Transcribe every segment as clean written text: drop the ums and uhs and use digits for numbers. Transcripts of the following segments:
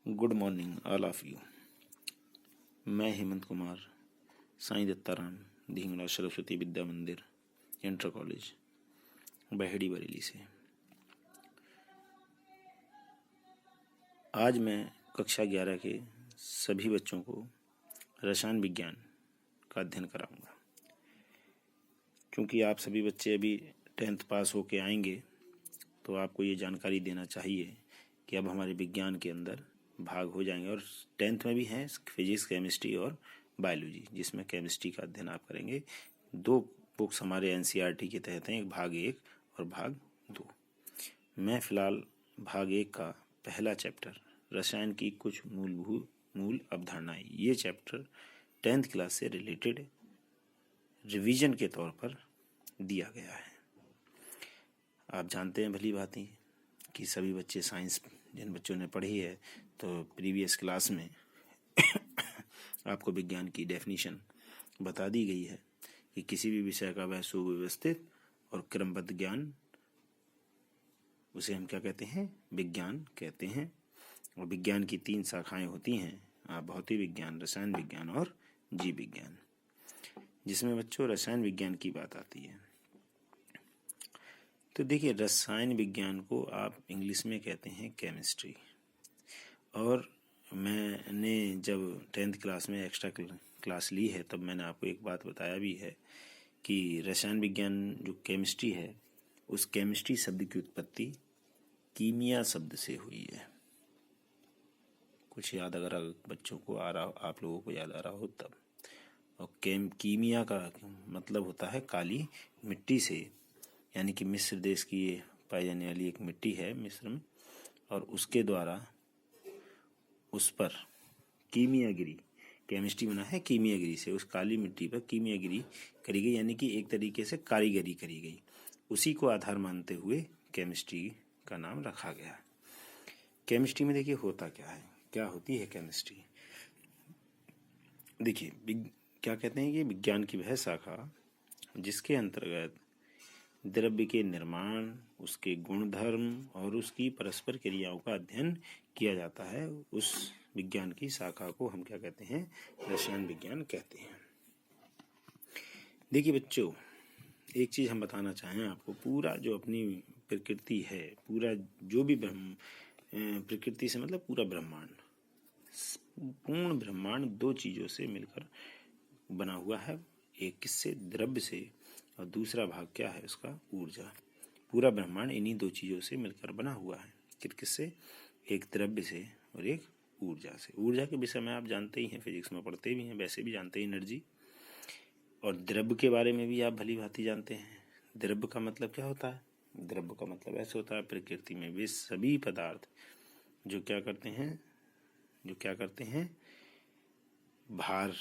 Good morning all of you. मैं हेमंत कुमार, साईं दत्ताराम धिंगड़ा सरस्वती विद्या मंदिर inter college Baheri Bareilly से। आज मैं कक्षा 11 के सभी बच्चों को रसायन विज्ञान का अध्ययन कराऊंगा। क्योंकि आप सभी बच्चे अभी 10th पास होके आएंगे तो आपको ये जानकारी देना चाहिए कि अब हमारे विज्ञान के अंदर भाग हो जाएंगे और 10th में भी हैं फिजिक्स, केमिस्ट्री और बायोलॉजी, जिसमें केमिस्ट्री का अध्ययन आप करेंगे। 2 बुक्स हमारे NCERT के तहत हैं, एक भाग 1 और भाग 2। मैं फिलहाल भाग 1 का पहला चैप्टर रसायन की कुछ मूल अवधारणाएं, ये चैप्टर 10th क्लास से रिलेटेड रिवीजन के तौर पर दिया गया है। आप जानते हैं भली भांति कि सभी बच्चे साइंस जिन बच्चों ने पढ़ी है तो प्रीवियस क्लास में आपको विज्ञान की डेफिनेशन बता दी गई है कि किसी भी विषय का वह सुव्यवस्थित और क्रमबद्ध ज्ञान, उसे हम क्या कहते हैं? विज्ञान कहते हैं। और विज्ञान की 3 शाखाएं होती हैं, भौतिक विज्ञान, रसायन विज्ञान और जीव विज्ञान, जिसमें बच्चों रसायन विज्ञान की बात आती है। तो देखिए, रसायन विज्ञान को आप इंग्लिश में कहते हैं केमिस्ट्री। और मैंने जब 10th क्लास में एक्स्ट्रा क्लास ली है तब मैंने आपको एक बात बताया भी है कि रसायन विज्ञान जो केमिस्ट्री है, उस केमिस्ट्री शब्द की उत्पत्ति कीमिया शब्द से हुई है। कुछ याद अगर बच्चों को आ रहा हो, आप लोगों को याद आ रहा हो तब। और कीमिया का मतलब होता है काली मिट्टी से, यानी कि मिस्र देश की ये पाई जाने वाली एक मिट्टी है मिस्र में, और उसके द्वारा उस पर कीमियागिरी, केमिस्ट्री बना है कीमियागिरी से, उस काली मिट्टी पर कीमियागिरी करी गई, यानी कि एक तरीके से कारीगरी करी गई। उसी को आधार मानते हुए केमिस्ट्री का नाम रखा गया। केमिस्ट्री में देखिए होता क्या है, क्या होती है केमिस्ट्री। देखिए, क्या कहते हैं कि विज्ञान की वह शाखा जिसके अंतर्गत द्रव्य के निर्माण, उसके गुणधर्म और उसकी परस्पर क्रियाओं का अध्ययन किया जाता है, उस विज्ञान की शाखा को हम क्या कहते हैं? रसायन विज्ञान कहते हैं। देखिए बच्चों, एक चीज हम बताना चाहें आपको, पूरा जो अपनी प्रकृति है, पूरा जो भी प्रकृति से मतलब पूरा ब्रह्मांड, पूर्ण ब्रह्मांड 2 चीजों से मिलकर बना हुआ है। एक किससे? द्रव्य से, और दूसरा भाग क्या है उसका? ऊर्जा। पूरा ब्रह्मांड इन्हीं 2 चीजों से मिलकर बना हुआ है। किससे? एक द्रव्य से और एक ऊर्जा से। ऊर्जा के विषय में आप जानते ही हैं, फिजिक्स में पढ़ते भी हैं, वैसे भी जानते हैं एनर्जी। और द्रव्य के बारे में भी आप भली भांति जानते हैं। द्रव्य का मतलब क्या होता है? द्रव्य का मतलब ऐसे होता है, प्रकृति में वे सभी पदार्थ जो क्या करते हैं भार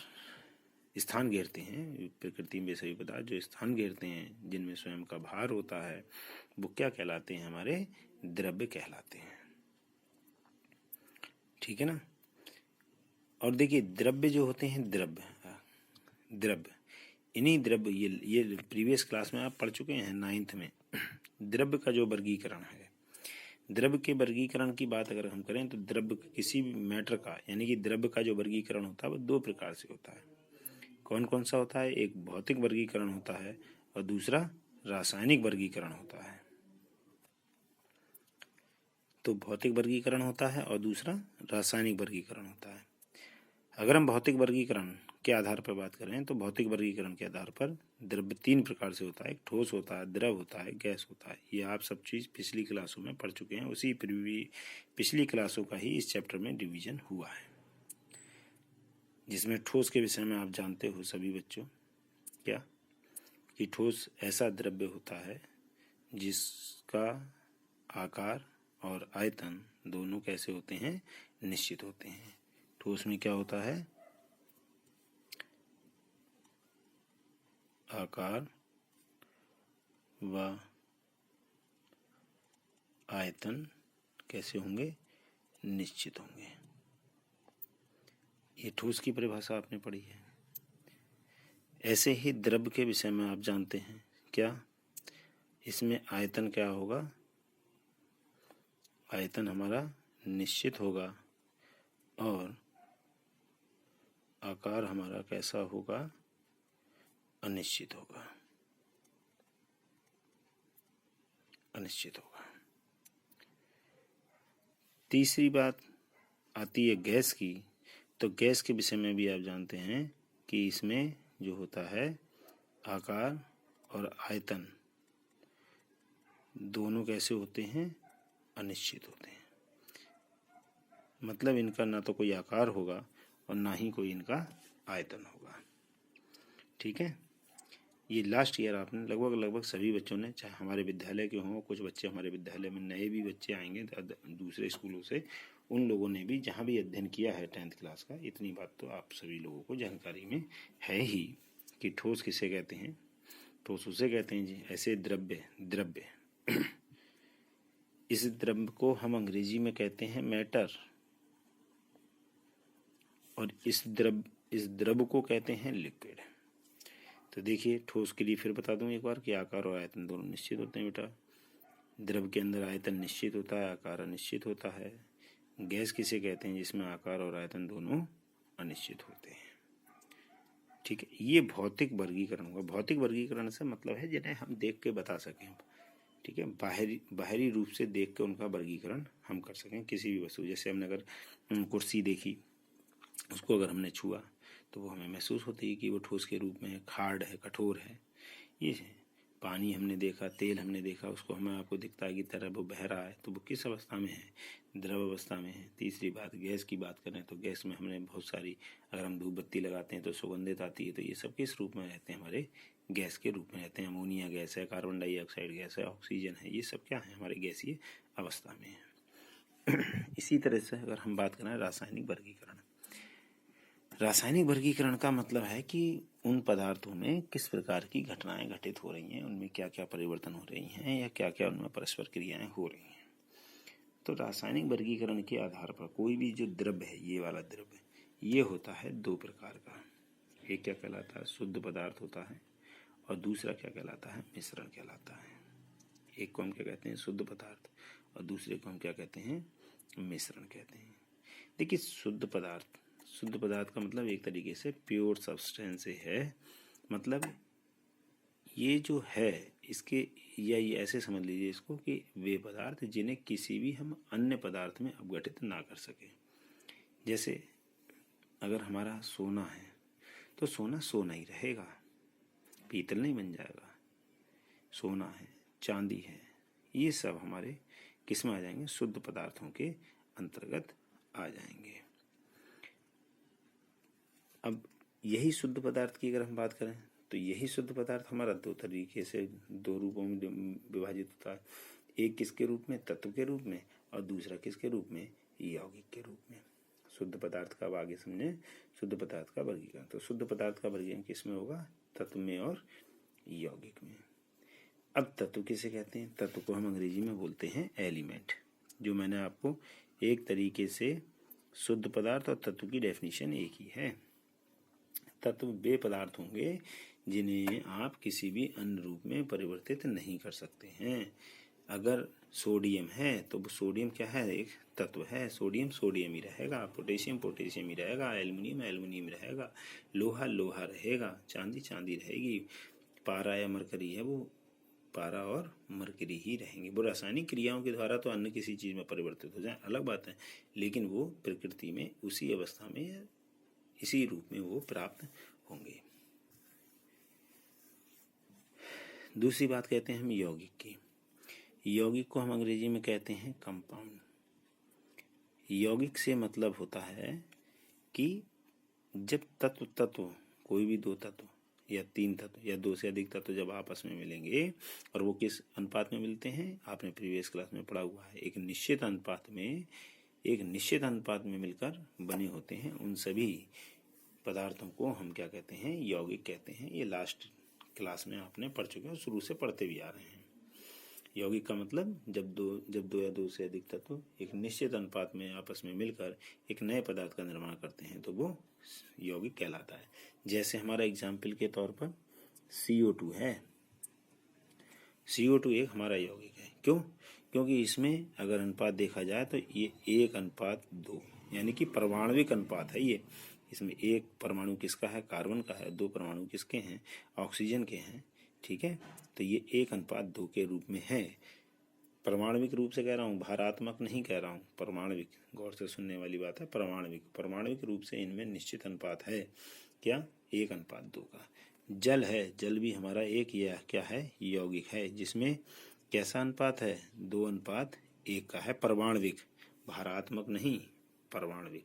स्थान घेरते हैं। प्रकृति में सभी पदार्थ जो स्थान घेरते हैं, जिनमें स्वयं का भार होता है, वो क्या कहलाते हैं? हमारे द्रव्य कहलाते हैं। ठीक है ना। और देखिए, द्रव्य जो होते हैं, द्रव्य इन्हीं द्रव्य, ये प्रीवियस क्लास में आप पढ़ चुके हैं 9th में। द्रव्य का जो वर्गीकरण है, द्रव्य के वर्गीकरण की बात अगर हम करें तो द्रव्य किसी भी मैटर का, यानी कि द्रव्य का जो वर्गीकरण होता है वो 2 प्रकार से होता है। कौन कौन सा होता है? एक भौतिक वर्गीकरण होता है और दूसरा रासायनिक वर्गीकरण होता है। तो भौतिक वर्गीकरण होता है और दूसरा रासायनिक वर्गीकरण होता है। अगर हम भौतिक वर्गीकरण के आधार पर बात करें तो भौतिक वर्गीकरण के आधार पर द्रव्य 3 प्रकार से होता है। एक ठोस होता है, द्रव होता है, गैस होता है। ये आप सब चीज पिछली क्लासों में पढ़ चुके हैं। उसी पिछली क्लासों का ही इस चैप्टर में डिवीजन हुआ है, जिसमें ठोस के विषय में आप जानते हो सभी बच्चों क्या, कि ठोस ऐसा द्रव्य होता है जिसका आकार और आयतन दोनों कैसे होते हैं? निश्चित होते हैं। ठोस में क्या होता है? आकार व आयतन कैसे होंगे? निश्चित होंगे। ये ठोस की परिभाषा आपने पढ़ी है। ऐसे ही द्रव्य के विषय में आप जानते हैं क्या? इसमें आयतन क्या होगा? आयतन हमारा निश्चित होगा और आकार हमारा कैसा होगा? अनिश्चित होगा, अनिश्चित होगा। तीसरी बात आती है गैस की। तो गैस के विषय में भी आप जानते हैं कि इसमें जो होता है आकार और आयतन दोनों कैसे होते हैं? अनिश्चित होते हैं। मतलब इनका ना तो कोई आकार होगा और ना ही कोई इनका आयतन होगा। ठीक है, ये लास्ट ईयर आपने लगभग सभी बच्चों ने, चाहे हमारे विद्यालय के हों, कुछ बच्चे हमारे विद्यालय में नए भी बच्चे आएंगे दूसरे स्कूलों से, उन लोगों ने भी जहाँ भी अध्ययन किया है 10th क्लास का, इतनी बात तो आप सभी लोगों को जानकारी में है ही कि ठोस किसे कहते हैं? ठोस उसे कहते हैं जी ऐसे द्रव्य इस द्रव्य को हम अंग्रेजी में कहते हैं मैटर, और इस द्रव्य को कहते हैं लिक्विड। तो देखिए ठोस के लिए फिर बता दूं एक बार कि आकार और आयतन दोनों निश्चित होते हैं बेटा। द्रव्य के अंदर आयतन निश्चित होता है, आकार अनिश्चित होता है। गैस किसे कहते हैं? जिसमें आकार और आयतन दोनों अनिश्चित होते हैं। ठीक है, ये भौतिक वर्गीकरण हुआ। भौतिक वर्गीकरण से मतलब है जिन्हें हम देख के बता सकें। ठीक है, बाहरी रूप से देख के उनका वर्गीकरण हम कर सकें किसी भी वस्तु। जैसे हमने अगर कुर्सी देखी, उसको अगर हमने छुआ तो वो हमें महसूस होती है कि वो ठोस के रूप में है, हार्ड है, कठोर है। ये है। पानी हमने देखा, तेल हमने देखा, उसको हमें आपको दिखता है कि तरह वो बह रहा है, तो वो किस अवस्था में है? द्रव अवस्था में है। तीसरी बात गैस की बात करें तो गैस में हमने बहुत सारी, अगर हम धूप बत्ती लगाते हैं तो सुगंधित आती है, तो ये सब किस रूप में रहते हैं? हमारे गैस के रूप में रहते हैं। अमोनिया गैस है, कार्बन डाइऑक्साइड गैस है, ऑक्सीजन है, ये सब क्या है? हमारे गैसीय अवस्था में है। इसी तरह से अगर हम बात करें रासायनिक वर्गीकरण, रासायनिक वर्गीकरण का मतलब है कि उन पदार्थों में किस प्रकार की घटनाएं घटित हो रही हैं, उनमें क्या क्या परिवर्तन हो रही हैं, या क्या क्या उनमें परस्पर क्रियाएं हो रही हैं। तो रासायनिक वर्गीकरण के आधार पर कोई भी जो द्रव्य है, ये वाला द्रव्य, ये होता है दो प्रकार का। एक क्या कहलाता है? शुद्ध पदार्थ होता है, और दूसरा क्या कहलाता है? मिश्रण कहलाता है। एक को हम क्या कहते हैं? शुद्ध पदार्थ, और दूसरे को हम क्या कहते हैं? मिश्रण कहते हैं। देखिए शुद्ध पदार्थ का मतलब एक तरीके से प्योर सब्सटेंस है। मतलब ये जो है इसके, या ये ऐसे समझ लीजिए इसको कि वे पदार्थ जिन्हें किसी भी हम अन्य पदार्थ में अपघटित ना कर सके। जैसे अगर हमारा सोना है तो सोना सोना ही रहेगा, पीतल नहीं बन जाएगा। सोना है, चांदी है, ये सब हमारे किस में आ जाएंगे? शुद्ध पदार्थों के अंतर्गत आ जाएंगे। अब यही शुद्ध पदार्थ की अगर हम बात करें तो यही शुद्ध पदार्थ हमारा दो तरीके से, दो रूपों में विभाजित होता है। एक किसके रूप में? तत्व के रूप में, और दूसरा किसके रूप में? यौगिक के रूप में। शुद्ध पदार्थ का, अब आगे समझे, शुद्ध पदार्थ का वर्गीकरण। तो शुद्ध पदार्थ का वर्गीकरण किसमें होगा? तत्व में और यौगिक में। अब तत्व किसे कहते हैं? तत्व को हम अंग्रेजी में बोलते हैं एलिमेंट। जो मैंने आपको एक तरीके से शुद्ध पदार्थ और तत्व की डेफिनेशन एक ही है। तत्व वे पदार्थ होंगे जिन्हें आप किसी भी अन्य रूप में परिवर्तित नहीं कर सकते हैं। अगर सोडियम है तो सोडियम क्या है? एक तत्व है। सोडियम सोडियम ही रहेगा, पोटेशियम पोटेशियम ही रहेगा, एल्युमिनियम एल्युमिनियम रहेगा, लोहा लोहा रहेगा, चांदी चांदी रहेगी, पारा या मरकरी है वो पारा और मरकरी ही रहेंगे। वो रासायनिक क्रियाओं के द्वारा तो अन्य किसी चीज़ में परिवर्तित हो जाए अलग बात है, लेकिन वो प्रकृति में उसी अवस्था में, इसी रूप में वो प्राप्त होंगे। दूसरी बात कहते हैं हम यौगिक की। यौगिक को हम अंग्रेजी में कहते हैं कंपाउंड। यौगिक से मतलब होता है कि जब तत्व कोई भी दो तत्व या तीन तत्व या दो से अधिक तत्व जब आपस में मिलेंगे, और वो किस अनुपात में मिलते हैं? आपने प्रीवियस क्लास में पढ़ा हुआ है, एक निश्चित अनुपात में मिलकर बने होते हैं। उन सभी पदार्थों को हम क्या कहते हैं? यौगिक कहते हैं। ये लास्ट क्लास में आपने पढ़ चुके हैं, शुरू से पढ़ते भी आ रहे हैं। यौगिक का मतलब जब दो या दो से अधिक तत्व एक निश्चित अनुपात में आपस में मिलकर एक नए पदार्थ का निर्माण करते हैं तो वो यौगिक कहलाता है। जैसे हमारा एग्जाम्पल के तौर पर CO2 है। CO2 एक हमारा यौगिक है। क्यों? क्योंकि इसमें अगर अनुपात देखा जाए तो ये 1:2 यानी कि परमाणविक अनुपात है ये। इसमें एक परमाणु किसका है, कार्बन का है, 2 परमाणु किसके हैं, ऑक्सीजन के हैं, ठीक है। तो ये 1:2 के रूप में है। परमाणविक रूप से कह रहा हूँ, भारात्मक नहीं कह रहा हूँ, परमाणविक, गौर से सुनने वाली बात है। परमाणविक रूप से इनमें निश्चित अनुपात है, क्या, 1:2 का। जल है, जल भी हमारा एक या क्या है, यौगिक है, जिसमें कैसा अनुपात है, 2:1 का है, परमाणविक, भारात्मक नहीं, परमाणविक।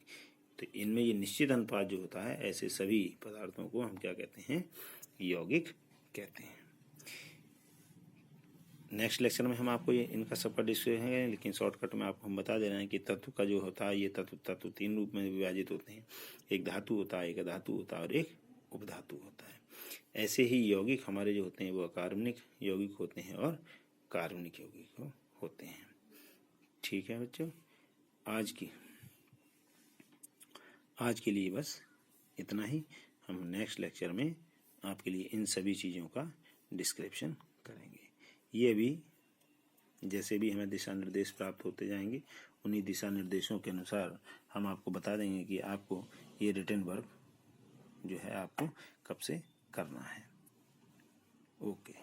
तो इनमें ये निश्चित अनुपात जो होता है, ऐसे सभी पदार्थों को हम क्या कहते हैं, यौगिक कहते हैं। नेक्स्ट लेक्चर में हम आपको ये इनका सबका डिस्कशन है, लेकिन शॉर्टकट में आपको हम बता दे रहे हैं कि तत्व का जो होता है, ये तत्व 3 रूप में विभाजित होते हैं। एक धातु होता है, एक अधातु होता है और एक उपधातु होता है। ऐसे ही यौगिक हमारे जो होते हैं वो अकार्बनिक यौगिक होते हैं और कार्बनिक यौगिक होते हैं। ठीक है बच्चों, आज के लिए बस इतना ही। हम नेक्स्ट लेक्चर में आपके लिए इन सभी चीज़ों का डिस्क्रिप्शन करेंगे। ये भी जैसे भी हमें दिशा निर्देश प्राप्त होते जाएंगे, उन्हीं दिशा निर्देशों के अनुसार हम आपको बता देंगे कि आपको ये रिटन वर्क जो है आपको कब से करना है। ओके।